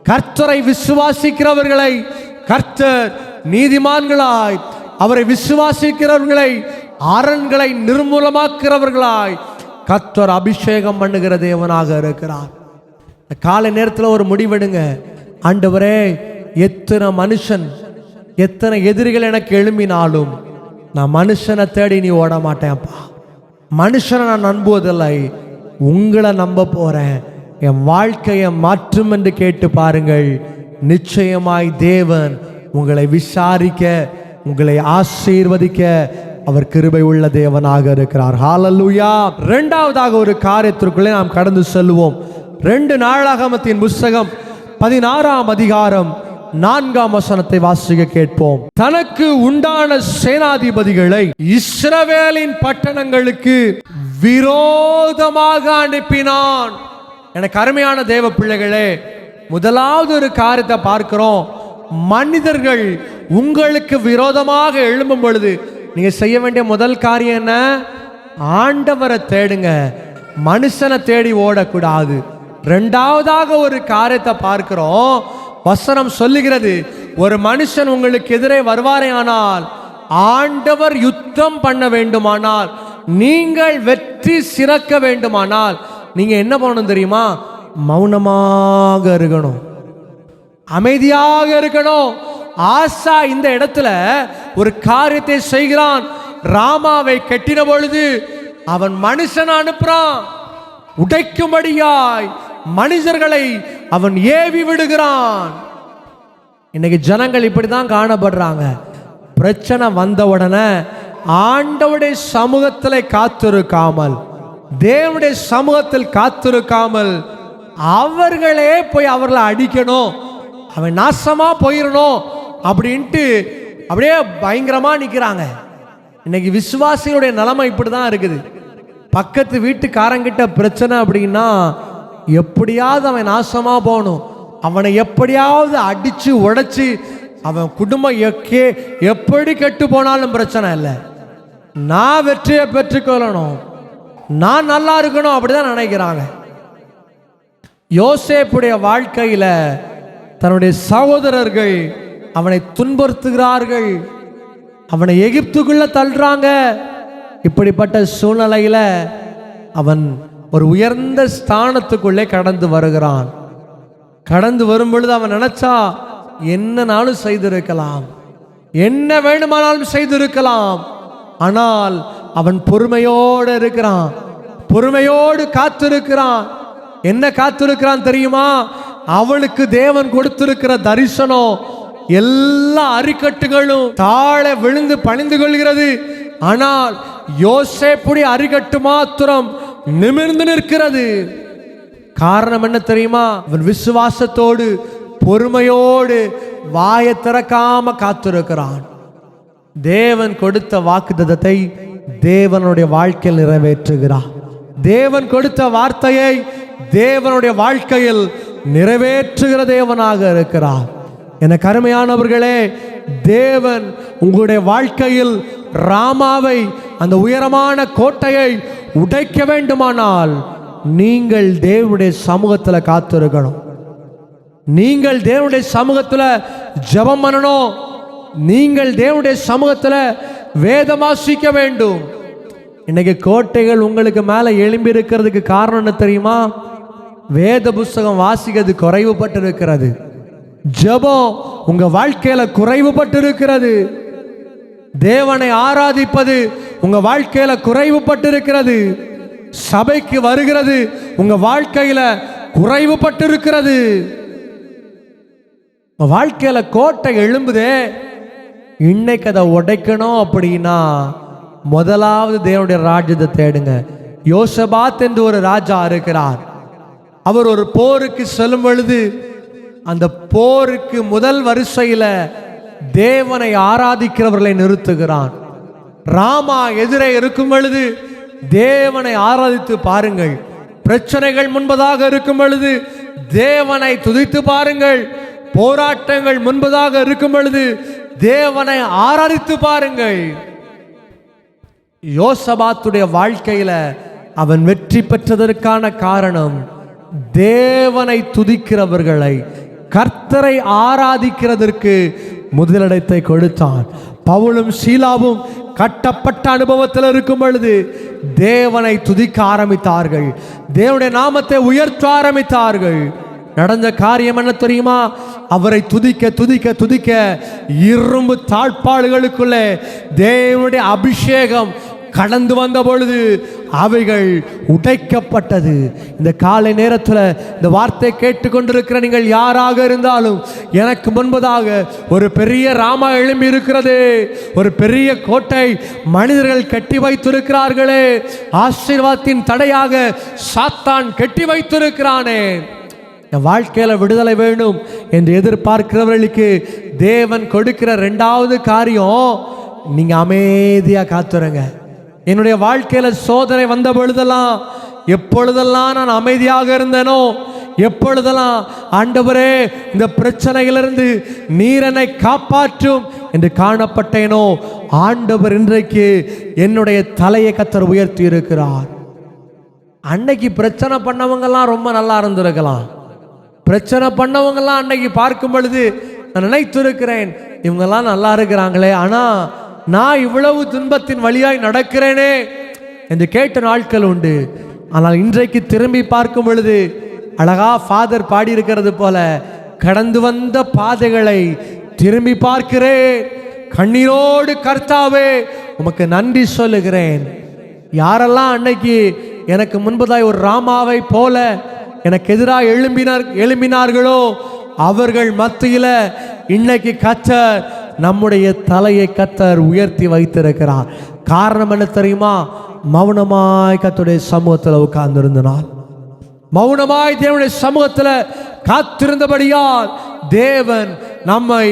கர்த்தரை விசுவாசிக்கிறவர்களை கர்த்தர் நீதிமான்களாய், அவரை விசுவாசிக்கிறவர்களை அரண்களை நிர்மூலமாக்குறவர்களாய் கர்த்தர் அபிஷேகம் பண்ணுகிற தேவனாக இருக்கிறார். காலை நேரத்தில் ஒரு முடிவெடுங்க. ஆண்டவரே, எத்தனை மனுஷன் எத்தனை எதிரிகள் எனக்கு எழும்பினாலும் நான் மனுஷனை தேடி நீ ஓட மாட்டேன்ப்பா, மனுஷனை நான் நம்புவதில்லை, உங்களை நம்ப போறேன், என் வாழ்க்கையை மாற்றும் என்று கேட்டு பாருங்கள். நிச்சயமாய் தேவன் உங்களை விசாரிக்க, உங்களை ஆசீர்வதிக்க அவர் கிருபை உள்ள தேவனாக இருக்கிறார். ஹல்லேலூயா. இரண்டாவதாக ஒரு காரியத்திற்குள்ளே நாம் கடந்து செல்வோம். 2 நாளாகமத்தின் புஸ்தகம் 16ஆம் அதிகாரம் 4ஆம் வசனத்தை வாசிக்க கேட்போம். தனக்கு உண்டான சேனாதிபதிகளை இஸ்ரவேலின் பட்டணங்களுக்கு விரோதமாக அனுப்பினான். எனக்கு அருமையான தேவ பிள்ளைகளே, முதலாவது ஒரு காரியத்தை பார்க்கிறோம். மனிதர்கள் உங்களுக்கு விரோதமாக எழும்பும் பொழுது நீங்க செய்ய வேண்டிய முதல் காரியம் என்ன? ஆண்டவரை தேடுங்க, மனுஷனை தேடி ஓடக்கூடாது. இரண்டாவதாக ஒரு காரியத்தை பார்க்கிறோம். வசனம் சொல்லுகிறது, ஒரு மனுஷன் உங்களுக்கு எதிரே வருவாரே ஆனால், ஆண்டவர் யுத்தம் பண்ண வேண்டுமானால், நீங்கள் வெற்றி சிறக்க வேண்டுமானால் நீங்க என்ன பண்ணணும் தெரியுமா? மௌனமாக இருக்கணும், அமைதியாக இருக்கணும். ஆசா இந்த இடத்துல ஒரு காரியத்தை செய்கிறான். ராமாவை கட்டின பொழுது அவன் மனுஷன் அனுப்புறான், உடைக்கும்படியாய் மனிதர்களை அவன் ஏவி விடுகிறான். இன்னைக்கு ஜனங்கள் இப்படிதான் காணப்படுறாங்க. பிரச்சனை வந்த உடனே ஆண்டவருடைய சமூகத்தில் காத்திருக்காமல், தேவனுடைய சமூகத்தில் காத்திருக்காமல் அவர்களே போய் அவர்களை அடிக்கணும், அவன் நாசமா போயிடணும் அப்படின்ட்டு அப்படியே பயங்கரமா நிற்கிறாங்க. இன்னைக்கு விசுவாசிகளுடைய நிலைமை இப்படி தான் இருக்குது. பக்கத்து வீட்டுக்காரங்கிட்ட பிரச்சனை அப்படின்னா எப்படியாவது அவன் நாசமா போகணும், அவனை எப்படியாவது அடிச்சு உடைச்சு அவன் குடும்பம் எப்படி கெட்டு போனாலும் பிரச்சனை இல்லை, நான் வெற்றியை பெற்றுக்கொள்ளணும், நான் நல்லா இருக்கணும், அப்படிதான் நினைக்கிறாங்க. யோசேப்புடைய வாழ்க்கையில தன்னுடைய சகோதரர்கள் அவனை துன்புறுத்துகிறார்கள், அவனை எகிப்துக்குள்ள தள்ளுறாங்க. இப்படிப்பட்ட சூழ்நிலையில அவன் ஒரு உயர்ந்த ஸ்தானத்துக்குள்ளே கடந்து வருகிறான். கடந்து வரும் பொழுது அவன் நினைச்சா என்னனாலும் செய்திருக்கலாம், என்ன வேண்டுமானாலும் செய்திருக்கலாம். ஆனால் அவன் பொறுமையோடு இருக்கிறான், பொறுமையோடு காத்திருக்கிறான். என்ன காத்திருக்கிறான் தெரியுமா? அவனுக்கு தேவன் கொடுத்திருக்கிற தரிசனம் எல்லா அரிக்கட்டுகளும் தாழ விழுந்து பணிந்து கொள்கிறது. ஆனால் யோசேப்புடைய அரிக்கட்டு மாத்திரம் நிமிர்ந்து நிற்கிறது. காரணம் என்ன தெரியுமா? அவன் விசுவாசத்தோடு பொறுமையோடு வாயை திறக்காம காத்திருக்கிறான். தேவன் கொடுத்த வாக்குத்தத்தத்தை தேவனுடைய வாழ்க்கையில் நிறைவேற்றுகிறான். தேவன் கொடுத்த வார்த்தையை தேவனுடைய வாழ்க்கையில் நிறைவேற்றுகிற தேவனாக இருக்கிறார். எனக்கு அருமையானவர்களே, தேவன் உங்களுடைய வாழ்க்கையில் ராமாவை, அந்த உயரமான கோட்டையை உடைக்க வேண்டுமானால் நீங்கள் தேவனுடைய சமூகத்தில் காத்திருக்கணும், நீங்கள் தேவனுடைய சமூகத்தில் ஜெபம் பண்ணணும், நீங்கள் தேவனுடைய சமூகத்தில் வேதம் வாசிக்க வேண்டும். இன்னைக்கு கோட்டைகள் உங்களுக்கு மேல எழும்பி இருக்கிறதுக்கு காரணம் என்ன தெரியுமா? வேத புஸ்தகம் வாசிக்கிறது குறைவுபட்டு இருக்கிறது. ஜெபம் உங்க வாழ்க்கையில குறைவுபட்டு இருக்கிறது. தேவனை ஆராதிப்பது உங்க வாழ்க்கையில குறைவுபட்டு இருக்கிறது. சபைக்கு வருகிறது உங்க வாழ்க்கையில குறைவுபட்டு இருக்கிறது. வாழ்க்கையில கோட்டை எழும்புதே, இன்னைக்கு அதை உடைக்கணும் அப்படின்னா முதலாவது தேவனுடைய ராஜ்யத்தை தேடுங்க. யோசபாத் என்று ஒரு ராஜா இருக்கிறார். அவர் ஒரு போருக்கு செல்லும் பொழுது அந்த போருக்கு முதல் வரிசையில தேவனை ஆராதிக்கிறவர்களை நிறுத்துகிறான். ராமா எதிரே இருக்கும் பொழுது தேவனை ஆராதித்து பாருங்கள். பிரச்சனைகள் முன்பதாக இருக்கும் பொழுது தேவனை துதித்து பாருங்கள். போராட்டங்கள் முன்பதாக இருக்கும் பொழுது தேவனை ஆராதித்து பாருங்கள். யோசபாத்துடைய வாழ்க்கையில அவன் வெற்றி பெற்றதற்கான காரணம் தேவனை துதிக்கிறவர்களை, கர்த்தரை ஆராதிக்கிறதற்கு முதலிடத்தை கொடுத்தான். பவுலும் சீலாவும் கட்டப்பட்ட அனுபவத்தில் இருக்கும் பொழுது தேவனை துதிக்க ஆரம்பித்தார்கள். தேவனுடைய நாமத்தை உயர்த்த ஆரம்பித்தார்கள். நடந்த காரியம் என்ன தெரியுமா? அவரை துதிக்க துதிக்க துதிக்க இரும்பு தாழ்பாளுகளுக்குள்ளே தேவனுடைய அபிஷேகம் கடந்து வந்த பொழுது அவைகள் உடைக்கப்பட்டது. இந்த காலை நேரத்தில் இந்த வார்த்தை கேட்டுக்கொண்டிருக்கிற நீங்கள் யாராக இருந்தாலும், எனக்கு முன்பதாக ஒரு பெரிய ராமா எழும்பி இருக்கிறது. ஒரு பெரிய கோட்டை மனிதர்கள் கட்டி வைத்திருக்கிறார்களே, ஆசீர்வாதத்தின் தடையாக சாத்தான் கட்டி வைத்திருக்கிறானே. என் வாழ்க்கையில விடுதலை வேணும் என்று எதிர்பார்க்கிறவர்களுக்கு தேவன் கொடுக்கிற இரண்டாவது காரியம், நீங்க அமைதியா காத்துருங்க. என்னுடைய வாழ்க்கையில சோதனை வந்த பொழுதெல்லாம், எப்பொழுதெல்லாம் நான் அமைதியாக இருந்தேனோ, எப்பொழுதெல்லாம் ஆண்டவரே இந்த பிரச்சனையிலிருந்து நீர் என்னை காப்பாற்றும் என்று காணப்பட்டேனோ, ஆண்டவர் இன்றைக்கு என்னுடைய தலையை கர்த்தர் உயர்த்தி இருக்கிறார். அன்னைக்கு பிரச்சனை பண்ணவங்கெல்லாம் ரொம்ப நல்லா இருந்திருக்கலாம். பிரச்சனை பண்ணவங்கெல்லாம் அன்னைக்கு பார்க்கும் பொழுது நான் நினைத்திருக்கிறேன், இவங்கெல்லாம் நல்லா இருக்கிறாங்களே, ஆனா நான் இவ்வளவு துன்பத்தின் வழியாய் நடக்கிறேனே என்று கேட்ட நாட்கள் உண்டு. ஆனால் இன்றைக்கு திரும்பி பார்க்கும் பொழுது அழகா ஃபாதர் பாடியிருக்கிறது போல, கடந்து வந்த பாதைகளை திரும்பி பார்க்கிறேன், கண்ணீரோடு கர்த்தாவே உமக்கு நன்றி சொல்லுகிறேன். யாரெல்லாம் அன்னைக்கு எனக்கு முன்பதாய் ஒரு ராமாவை போல எனக்கு எதிராக எழும்பினார்களோ அவர்கள் மத்தியில இன்னைக்கு கர்த்தர் நம்முடைய தலையை கர்த்தர் உயர்த்தி வைத்திருக்கிறார். காரணம் என்ன தெரியுமா? மௌனமாய் கர்த்தருடைய சமூகத்தில் உட்கார்ந்திருந்தார். மௌனமாய் தேவனுடைய சமூகத்தில் காத்திருந்தபடியால் தேவன் நம்மை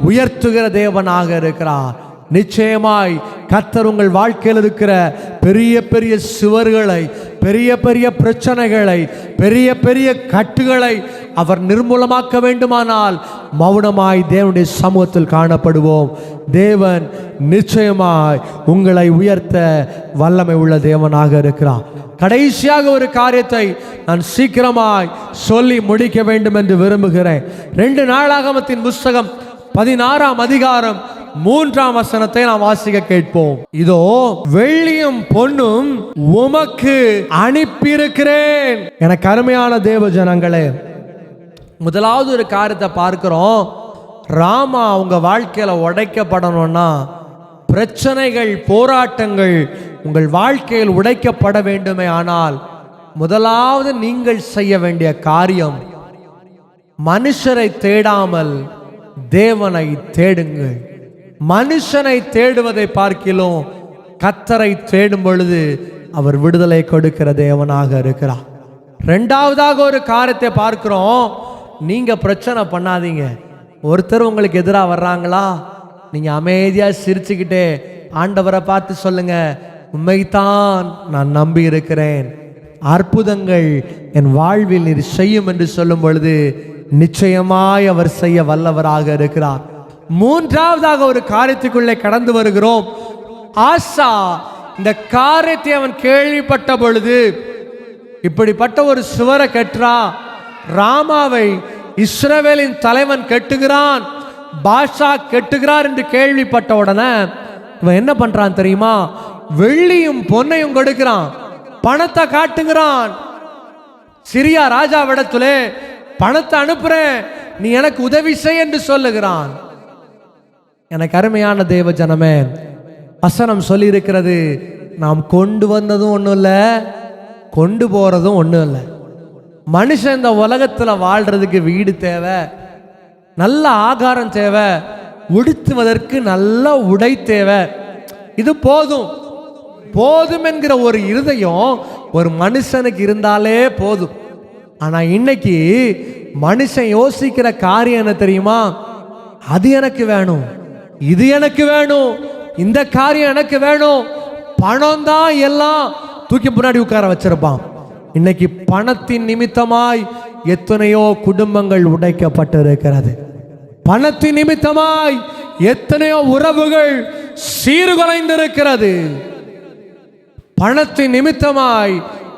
உயர்த்துகிற தேவனாக இருக்கிறார். நிச்சயமாய் கர்த்தர் உங்கள் வாழ்க்கையில் இருக்கிற பெரிய பெரிய சுவர்களை, பெரிய பெரிய பிரச்சனைகளை, பெரிய பெரிய கட்டுகளை அவர் நிர்மூலமாக்க வேண்டுமானால் மௌனமாய் தேவனுடைய சமூகத்தில் காணப்படுவோம். தேவன் நிச்சயமாய் உங்களை உயர்த்த வல்லமை உள்ள தேவனாக இருக்கிறார். கடைசியாக ஒரு காரியத்தை நான் சீக்கிரமாய் சொல்லி முடிக்க வேண்டும் என்று விரும்புகிறேன். 2 நாளாகமத்தின் புஸ்தகம் 16ஆம் அதிகாரம் 3ஆம் வசனத்தை நாம் வாசிக்க கேட்போம். இதோ வெள்ளியும் பொன்னும் உமக்கு அனுப்பியிருக்கிறேன். எனக்கு அருமையான தேவ ஜனங்களே, முதலாவது ஒரு காரியத்தை பார்க்கிறோம். ராமா உங்க வாழ்க்கையில உடைக்கப்படணும்னா, பிரச்சனைகள் போராட்டங்கள் உங்கள் வாழ்க்கையில் உடைக்கப்பட வேண்டுமே ஆனால் முதலாவது நீங்கள் செய்ய வேண்டிய காரியம், மனுஷரை தேடாமல் தேவனை தேடுங்கள். மனுஷனை தேடுவதை பார்க்கிலும் கர்த்தரை தேடும் பொழுது அவர் விடுதலை கொடுக்கிற தேவனாக இருக்கிறார். 2வதாக ஒரு காரியத்தை பார்க்கிறோம். நீங்க பிரச்சனை பண்ணாதீங்க. ஒருத்தர் உங்களுக்கு எதிராக வர்றாங்களா, நீங்க அமைதியா சிரிச்சுக்கிட்டே ஆண்டவரை பார்த்து சொல்லுங்க, உண்மைதான் நான் நம்பி இருக்கிறேன், அற்புதங்கள் என் வாழ்வில் நீர் செய்யும் என்று சொல்லும் பொழுது நிச்சயமாய் அவர் செய்ய வல்லவராக இருக்கிறார். 3வதாக ஒரு காரியத்துக்குள்ளே கடந்து வருகிறோம். ஆசா இந்த காரியத்தை அவன் கேள்விப்பட்ட பொழுது, இப்படிப்பட்ட ஒரு சுவரை கற்றா, ராமாவை இஸ்ரவேலின் தலைவன் கட்டுகிறான், பாஷா கட்டுகிறார் என்று கேள்விப்பட்ட உடனே இவன் என்ன பண்றான் தெரியுமா? வெள்ளியும் பொன்னையும் கொடுக்கிறான், பணத்தை காட்டுகிறான். சிரியா ராஜாவிடத்திலே பணத்தை அனுப்புறேன், நீ எனக்கு உதவி செய் என்று சொல்லுகிறான். எனக்கு அருமையான தேவ ஜனமே, வசனம் சொல்லி இருக்கிறது, நாம் கொண்டு வந்ததும் ஒன்றும் இல்லை, கொண்டு போறதும் ஒன்றும் இல்லை. மனுஷன் இந்த உலகத்தில் வாழ்றதுக்கு வீடு தேவை, நல்ல ஆகாரம் தேவை, உடுத்துவதற்கு நல்ல உடை தேவை. இது போதும் போதும் என்கிற ஒரு இருதயம் ஒரு மனுஷனுக்கு இருந்தாலே போதும். ஆனா இன்னைக்கு மனுஷன் யோசிக்கிற காரியம் என்ன தெரியுமா? அது எனக்கு வேணும், இது எனக்கு வேணும், இந்த காரியம் எனக்கு வேணும். பணம் தான் எல்லாம் தூக்கி முன்னாடி உட்கார வச்சிருப்பான். இன்னைக்கு பணத்தின் நிமித்தமாய் எத்தனையோ குடும்பங்கள் உடைக்கப்பட்டிருக்கிறது. பணத்தின் நிமித்தமாய் எத்தனையோ உறவுகள் சீர்குலைந்திருக்கிறது. பணத்தின் நிமித்தமாய்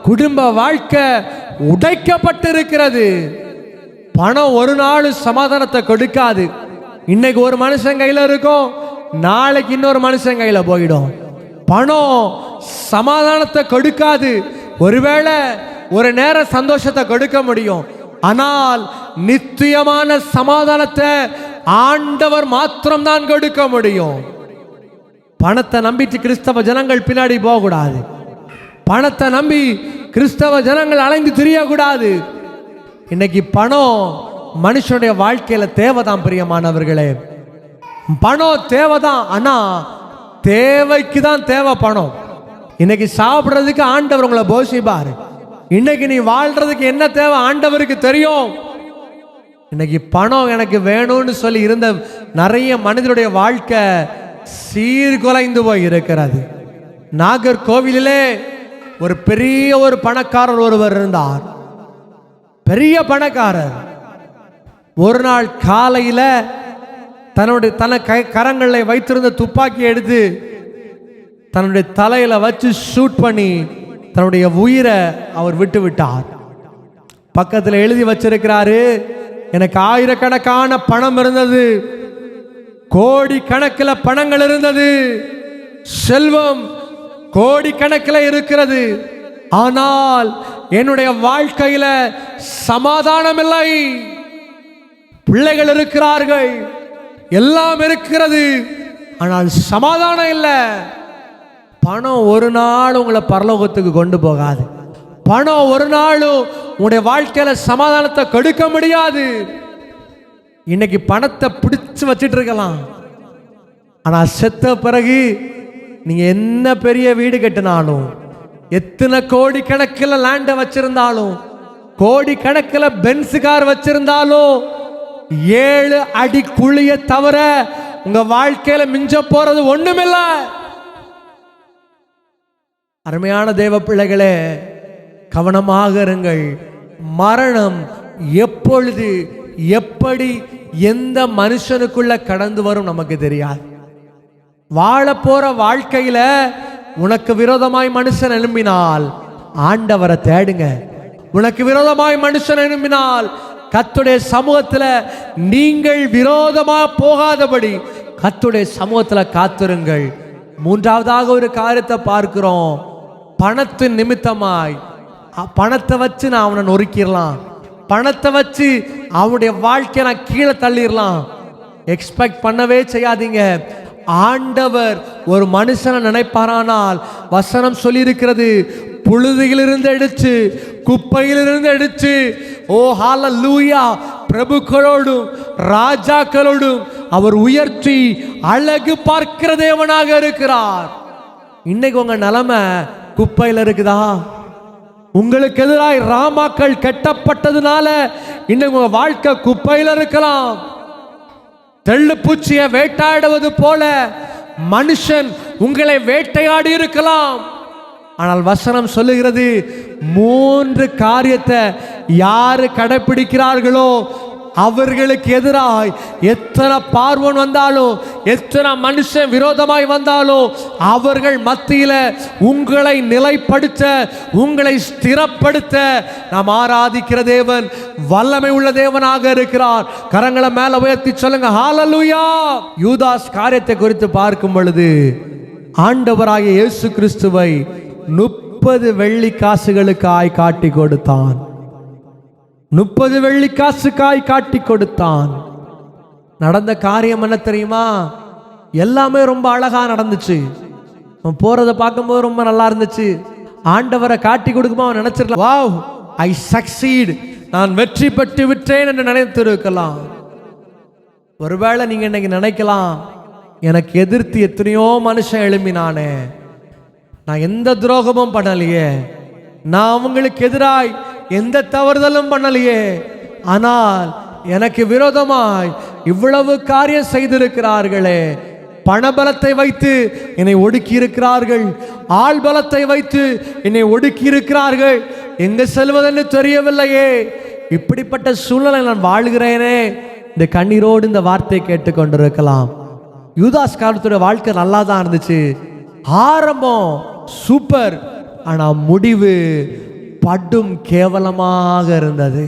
குடும்ப வாழ்க்கை உடைக்கப்பட்டிருக்கிறது. பணம் ஒரு நாள் சமாதானத்தை கொடுக்காது. இன்னைக்கு ஒரு மனுஷன் கையில இருக்கும், நாளைக்கு இன்னொரு மனுஷன் கையில போயிடும். பணம் சமாதானத்தை கொடுக்காது. ஒருவேளை ஒரு நேரம் சந்தோஷத்தை கொடுக்க முடியும், ஆனால் நித்தியமான சமாதானத்தை ஆண்டவர் மாத்திரம்தான் கொடுக்க முடியும். பணத்தை நம்பிட்டு கிறிஸ்தவ ஜனங்கள் பின்னாடி போக கூடாது. பணத்தை நம்பி கிறிஸ்தவ ஜனங்கள் அலைந்து திரியக்கூடாது. இன்னைக்கு பணம் மனுஷனுடைய வாழ்க்கையில தேவைதான் பிரியமானவர்களே. பணம் தேவைதான், ஆனா தேவைக்கு தான் தேவை பணம். இன்னைக்கு சாப்பிட்றதுக்கு ஆண்டவர் உங்களை போஷிப்பாரு. இன்னைக்கு நீ வாழ்றதுக்கு என்ன தேவை ஆண்டவருக்கு தெரியும். இன்னைக்கு பணம் எனக்கு வேணும்னு சொல்லி இருந்த நிறைய மனிதனுடைய வாழ்க்கை சீர்குலைந்து போய் இருக்கிறது. நாகர்கோவிலே ஒரு பெரிய ஒரு பணக்காரர் ஒருவர் இருந்தார், பெரிய பணக்காரர். ஒரு நாள் காலையில தன்னுடைய கரங்களில் வைத்திருந்த துப்பாக்கி எடுத்து தன்னுடைய தலையில வச்சு ஷூட் பண்ணி தன்னுடைய உயிரை அவர் விட்டு விட்டார். பக்கத்தில் எழுதி வச்சிருக்கிறாரு, எனக்கு ஆயிரக்கணக்கான பணம் இருந்தது, கோடி கணக்கில் பணங்கள் இருந்தது, செல்வம் கோடி கணக்கில் இருக்கிறது, ஆனால் என்னுடைய வாழ்க்கையில சமாதானம் இல்லை. பிள்ளைகள் இருக்கிறார்கள், எல்லாம் இருக்கிறது, ஆனால் சமாதானம் இல்லை. பணம் ஒரு நாள் உங்களை பரலோகத்துக்கு கொண்டு போகாது. பணம் ஒரு நாளும் உங்களுடைய வாழ்க்கையில சமாதானத்தை கொடுக்க முடியாது. இன்னைக்கு பணத்தை பிடிச்சு வச்சிட்டு இருக்கலாம், ஆனா செத்த பிறகு நீங்க என்ன பெரிய வீடு கட்டினாலும், எத்தனை கோடி கணக்கில் லேண்ட வச்சிருந்தாலும், கோடி கணக்கில் பென்ஸ் கார் வச்சிருந்தாலும், 7 அடி குழிய தவிர உங்க வாழ்க்கையில மிஞ்ச போறது ஒண்ணுமில்லை. அருமையான தேவ பிள்ளைகளே, கவனமாக இருங்கள். மரணம் எப்பொழுது எப்படி எந்த மனுஷனுக்குள்ள கடந்து வரும் நமக்கு தெரியாது. வாழ போற வாழ்க்கையில உனக்கு விரோதமாய் மனுஷன் எழும்பினால் ஆண்டவரை தேடுங்க. உனக்கு விரோதமாய் மனுஷன் எழும்பினால் கர்த்தருடைய சமூகத்துல நீங்கள் விரோதமா போகாதபடி கர்த்தருடைய சமூகத்துல காத்திருங்கள். மூன்றாவதாக ஒரு காரியத்தை பார்க்கிறோம். பணத்தின் நிமித்தமாய் பணத்தை வச்சு நான் அவனை நொறுக்கிடலாம், பணத்தை வச்சு அவனுடைய வாழ்க்கையை நான் கீழே தள்ளிடலாம். எக்ஸ்பெக்ட் பண்ணவே செய்யாதீங்க. ஆண்டவர் ஒரு மனுஷனை நினைப்பாரானால் வசனம் சொல்லி இருக்கிறது, புழுதியிலிருந்து எடுத்து குப்பையிலிருந்து எடுத்து, ஓ ஹல்லேலூயா, பிரபுக்களோடும் ராஜாக்களோடும் அவர் உயர்த்தி அழகு பார்க்கிற தேவனாக இருக்கிறார். இன்னைக்கு உங்க நிலைமை குப்பையில் இருக்குதா? உங்களுக்கு எதிராக ராமாக்கள் கட்டப்பட்டதுனால இன்னைக்கு உங்க வாழ்க்கை குப்பையில் இருக்கலாம். தெள்ளு பூச்சியை வேட்டையாடுவது போல மனுஷன் உங்களை வேட்டையாடி இருக்கலாம். ஆனால் வசனம் சொல்லுகிறது, 3 காரியத்தை யாரு கடைபிடிக்கிறார்களோ அவர்களுக்கு எதிராய் எத்தனை பார்வன் வந்தாலும், எத்தனை மனுஷன் விரோதமாய் வந்தாலும், அவர்கள் மத்தியில உங்களை நிலைப்படுத்த, உங்களை ஸ்திரப்படுத்த நாம் ஆராதிக்கிற தேவன் வல்லமை உள்ள தேவனாக இருக்கிறார். கரங்களை மேல உயர்த்தி சொல்லுங்க, ஹல்லேலூயா. யூதாஸ் காரியத்தை குறித்து பார்க்கும் பொழுது ஆண்டவராகிய இயேசு கிறிஸ்துவை 30 வெள்ளி காசுகளுக்காய் காட்டி கொடுத்தான். 30 வெள்ளி காசுக்காய் காட்டி கொடுத்தான். நடந்த காரியம் என்ன தெரியுமா? எல்லாமே ரொம்ப அழகா நடந்துச்சு. அவன் போறதை பார்க்கும்போது ரொம்ப நல்லா இருந்துச்சு. ஆண்டவரை காட்டி கொடுக்குமா அவன் நினைச்சிருக்கலாம், வாவ் ஐ சக்சீட், நான் வெற்றி பெற்று விட்டேன் என்று நினைத்திருக்கலாம். ஒருவேளை நீங்க இன்னைக்கு நினைக்கலாம், எனக்கு எதிர்த்து எத்தனையோ மனுஷன் எழும்பினானே, நான் எந்த துரோகமும் பண்ணலையே, நான் அவங்களுக்கு எதிராய் எந்த தவறுதலும் பண்ணலையே, ஆனால் எனக்கு விரோதமாய் இவ்வளவு காரியம் செய்திருக்கிறார்களே. பணபலத்தை வைத்து என்னை ஒடுக்கி இருக்கிறார்கள், ஆள் பலத்தை வைத்து என்னை ஒடுக்கி இருக்கிறார்கள், எங்க செல்வதென்று தெரியவில்லையே, இப்படிப்பட்ட சூழ்நிலை நான் வாழ்கிறேனே. இந்த கண்ணீரோடு இந்த வார்த்தையை கேட்டுக்கொண்டிருக்கலாம். யூதாஸ் காலத்துடைய வாழ்க்கை நல்லா தான் இருந்துச்சு, ஆரம்பம் சூப்பர், ஆனா முடிவு படும் கேவலமாக இருந்தது.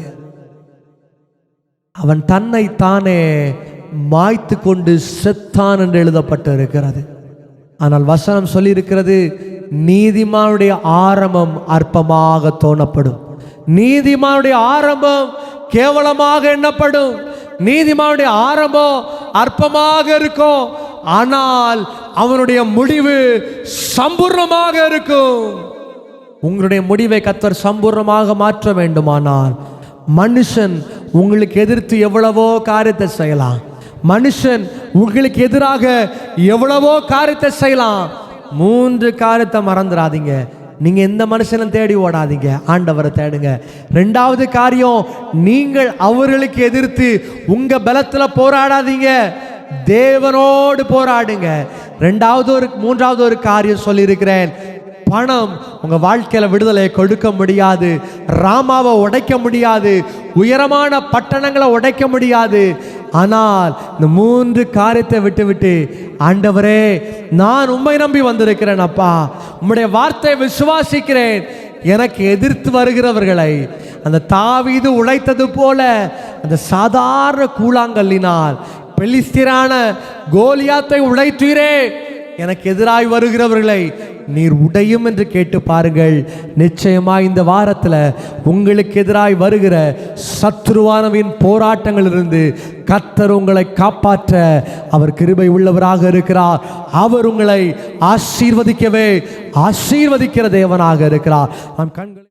அவன் தன்னை தானே மாய்த்து கொண்டு செத்தான் என்று எழுதப்பட்டு இருக்கிறது. ஆனால் வசனம் சொல்லி இருக்கிறது, நீதிமானுடைய ஆரம்பம் அற்பமாக தோணப்படும், நீதிமானுடைய ஆரம்பம் கேவலமாக எண்ணப்படும், நீதிமானுடைய ஆரம்பம் அற்பமாக இருக்கும், ஆனால் அவனுடைய முடிவு சம்பூர்ணமாக இருக்கும். உங்களுடைய முடிவை கர்த்தர் சம்பூர்ணமாக மாற்ற வேண்டுமானால், மனுஷன் உங்களுக்கு எதிர்த்து எவ்வளவோ காரியத்தை செய்யலாம், மனுஷன் உங்களுக்கு எதிராக எவ்வளவோ காரியத்தை செய்யலாம். 3 காரியத்தை மறந்துடாதீங்க. நீங்க எந்த மனுஷனும் தேடி ஓடாதீங்க, ஆண்டவரை தேடுங்க. 2வது காரியம், நீங்கள் அவர்களுக்கு எதிர்த்து உங்க பலத்துல போராடாதீங்க, தேவனோடு போராடுங்க. 3வது ஒரு காரியம் சொல்லியிருக்கிறேன், பணம் உங்க வாழ்க்கையில விடுதலை கொடுக்க முடியாது, ராமாவை உடைக்க முடியாது, உயரமான பட்டணங்களை உடைக்க முடியாது. ஆனால் இந்த 3 காரியத்தை விட்டு ஆண்டவரே நான் உம்மை நம்பி வந்திருக்கிறேன் அப்பா, உம்முடைய வார்த்தையை விசுவாசிக்கிறேன், எனக்கு எதிர்த்து வருகிறவர்களை அந்த தாவீது உழைத்தது போல அந்த சாதாரண கூழாங்கல்லினால் பெலிஸ்தியரான கோலியாத்தை உடைத்தீரே, எனக்கு எதிராய் வருகிறவர்களை நீர் உடையும் என்று கேட்டு பாருங்கள். நிச்சயமாய் இந்த வாரத்தில் உங்களுக்கு எதிராய் வருகிற சத்ருவானவின் போராட்டங்களிலிருந்து கர்த்தர் உங்களை காப்பாற்ற அவர் கிருபை உள்ளவராக இருக்கிறார். அவர் உங்களை ஆசீர்வதிக்கவே ஆசீர்வதிக்கிற தேவனாக இருக்கிறார். நாம் கண்களை